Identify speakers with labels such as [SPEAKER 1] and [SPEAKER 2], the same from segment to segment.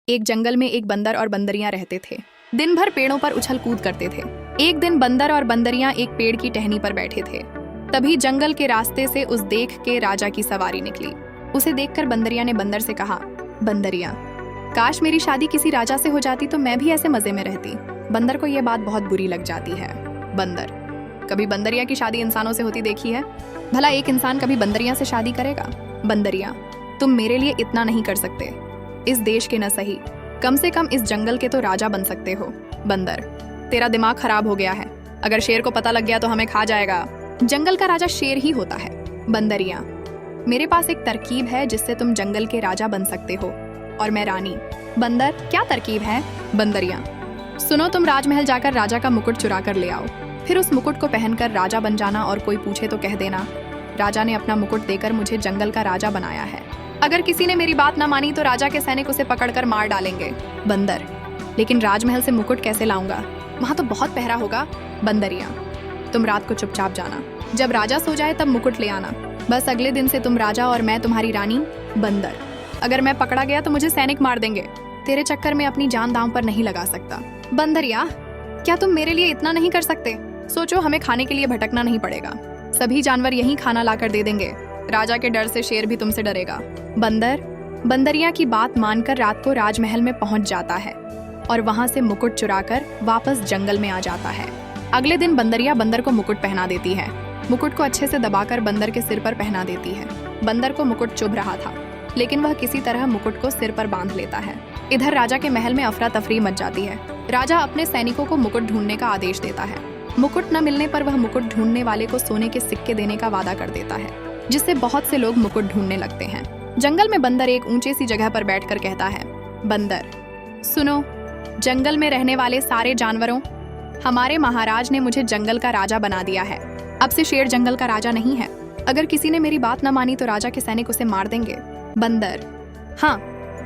[SPEAKER 1] एक जंगल में एक बंदर और बंदरियां रहते थे। दिन भर पेड़ों पर उछल कूद करते थे। एक दिन बंदर और बंदरियां एक पेड़ की टहनी पर बैठे थे। तभी जंगल के रास्ते से उस देख के राजा की सवारी निकली। उसे देखकर बंदरिया ने बंदर से कहा, बंदरिया, काश मेरी शादी किसी राजा से हो जाती तो मैं भी ऐसे मजे में रहती। बंदर को यह बात बहुत बुरी लग जाती है। बंदर, कभी बंदरिया की शादी इंसानों से होती देखी है? भला एक इंसान कभी बंदरिया से शादी करेगा? बंदरिया, तुम मेरे लिए इतना नहीं कर सकते। इस देश के न सही, कम से कम इस जंगल के तो राजा बन सकते हो। बंदर, तेरा दिमाग खराब हो गया है। अगर शेर को पता लग गया तो हमें खा जाएगा। जंगल का राजा शेर ही होता है। बंदरिया, मेरे पास एक तरकीब है जिससे तुम जंगल के राजा बन सकते हो और मैं रानी। बंदर, क्या तरकीब है? बंदरिया, सुनो, तुम राजमहल जाकर राजा का मुकुट चुरा कर ले आओ। फिर उस मुकुट को पहनकर राजा बन जाना और कोई पूछे तो कह देना, राजा ने अपना मुकुट देकर मुझे जंगल का राजा बनाया है। अगर किसी ने मेरी बात ना मानी तो राजा के सैनिक उसे पकड़कर मार डालेंगे। बंदर, लेकिन राजमहल से मुकुट कैसे लाऊंगा? वहां तो बहुत पहरा होगा। बंदरिया, तुम रात को चुपचाप जाना, जब राजा सो जाए तब मुकुट ले आना। बस अगले दिन से तुम राजा और मैं तुम्हारी रानी। बंदर, अगर मैं पकड़ा गया तो मुझे सैनिक मार देंगे। तेरे चक्कर में अपनी जान दांव पर नहीं लगा सकता। बंदरिया, क्या तुम मेरे लिए इतना नहीं कर सकते? सोचो, हमें खाने के लिए भटकना नहीं पड़ेगा। सभी जानवर यहीं खाना लाकर दे देंगे। राजा के डर से शेर भी तुमसे डरेगा। बंदर, बंदरिया की बात मानकर रात को राजमहल में पहुंच जाता है और वहां से मुकुट चुराकर वापस जंगल में आ जाता है। अगले दिन बंदरिया बंदर को मुकुट पहना देती है। मुकुट को अच्छे से दबाकर बंदर के सिर पर पहना देती है। बंदर को मुकुट चुभ रहा था, लेकिन वह किसी तरह मुकुट को सिर पर बांध लेता है। इधर राजा के महल में अफरा तफरी मच जाती है। राजा अपने सैनिकों को मुकुट ढूंढने का आदेश देता है। मुकुट न मिलने पर वह मुकुट ढूंढने वाले को सोने के सिक्के देने का वादा कर देता है, जिससे बहुत से लोग मुकुट ढूंढने लगते हैं। जंगल में बंदर एक ऊंचे सी जगह पर बैठकर कहता है, बंदर, सुनो, जंगल में रहने वाले सारे जानवरों, हमारे महाराज ने मुझे जंगल का राजा बना दिया है। अब से शेर जंगल का राजा नहीं है। अगर किसी ने मेरी बात न मानी तो राजा के सैनिक उसे मार देंगे। बंदर, हाँ,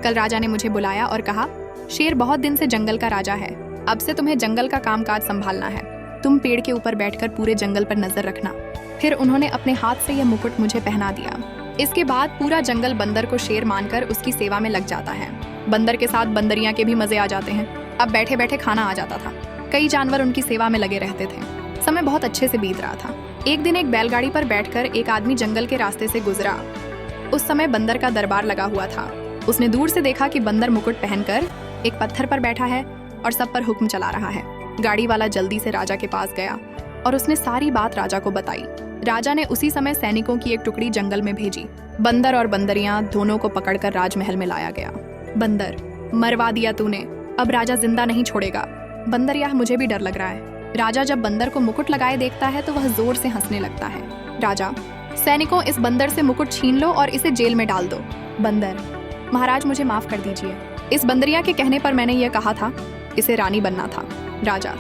[SPEAKER 1] कल राजा ने मुझे बुलाया और कहा, शेर बहुत दिन से जंगल का राजा है। अब से तुम्हें जंगल का कामकाज संभालना है। तुम पेड़ के ऊपर बैठकर पूरे जंगल पर नजर रखना। फिर उन्होंने अपने हाथ से यह मुकुट मुझे पहना दिया। इसके बाद पूरा जंगल बंदर को शेर मानकर उसकी सेवा में लग जाता है। बंदर के साथ बंदरियां के भी मजे आ जाते हैं। अब बैठे बैठे खाना आ जाता था। कई जानवर उनकी सेवा में लगे रहते थे। समय बहुत अच्छे से बीत रहा था। एक दिन एक बैलगाड़ी पर बैठकर एक आदमी जंगल के रास्ते से गुजरा। उस समय बंदर का दरबार लगा हुआ था। उसने दूर से देखा कि बंदर मुकुट पहनकर एक पत्थर पर बैठा है और सब पर हुक्म चला रहा है। गाड़ी वाला जल्दी से राजा के पास गया और उसने सारी बात राजा को बताई। राजा ने उसी समय सैनिकों की एक टुकड़ी जंगल में भेजी। बंदर और बंदरियां दोनों को पकड़कर राजमहल में लाया गया। बंदर, मरवा दिया तूने, अब राजा जिंदा नहीं छोड़ेगा। बंदरिया, मुझे भी डर लग रहा है। राजा जब बंदर को मुकुट लगाए देखता है तो वह जोर से हंसने लगता है। राजा, सैनिकों, इस बंदर से मुकुट छीन लो और इसे जेल में डाल दो। बंदर, महाराज मुझे माफ कर दीजिए। इस बंदरिया के कहने पर मैंने यह कहा था, इसे रानी बनना था। राजा,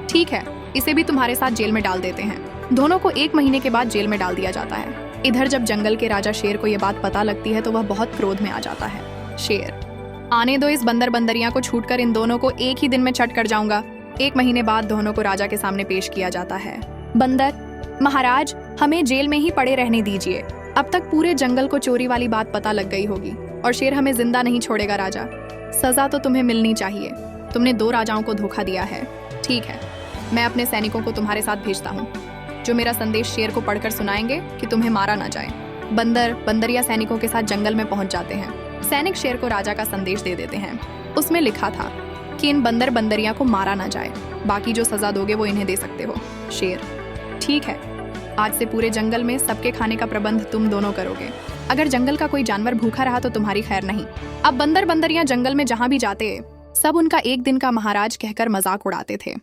[SPEAKER 1] ठीक है, इसे भी तुम्हारे साथ जेल में डाल देते हैं। दोनों को 1 महीने के बाद जेल में डाल दिया जाता है। इधर जब जंगल के राजा शेर को यह बात पता लगती है तो वह बहुत क्रोध में आ जाता है। शेर, आने दो इस बंदर बंदरिया को, छूटकर इन दोनों को एक ही दिन में छट कर जाऊंगा। 1 महीने बाद दोनों को राजा के सामने पेश किया जाता है। बंदर, महाराज, हमें जेल में ही पड़े रहने दीजिए। अब तक पूरे जंगल को चोरी वाली बात पता लग गई होगी और शेर हमें जिंदा नहीं छोड़ेगा। राजा, सजा तो तुम्हें मिलनी चाहिए। तुमने 2 राजाओं को धोखा दिया है। ठीक है, मैं अपने सैनिकों को तुम्हारे साथ भेजता हूँ, जो मेरा संदेश शेर को पढ़कर सुनाएंगे कि तुम्हें मारा ना जाए। बंदर बंदरिया सैनिकों के साथ जंगल में पहुंच जाते हैं। सैनिक शेर को राजा का संदेश दे देते हैं। उसमें लिखा था कि इन बंदर बंदरिया को मारा ना जाए, बाकी जो सजा दोगे वो इन्हें दे सकते हो। शेर, ठीक है, आज से पूरे जंगल में सबके खाने का प्रबंध तुम दोनों करोगे। अगर जंगल का कोई जानवर भूखा रहा तो तुम्हारी खैर नहीं। अब बंदर बंदरिया जंगल में जहां भी जाते सब उनका एक दिन का महाराज कहकर मजाक उड़ाते थे।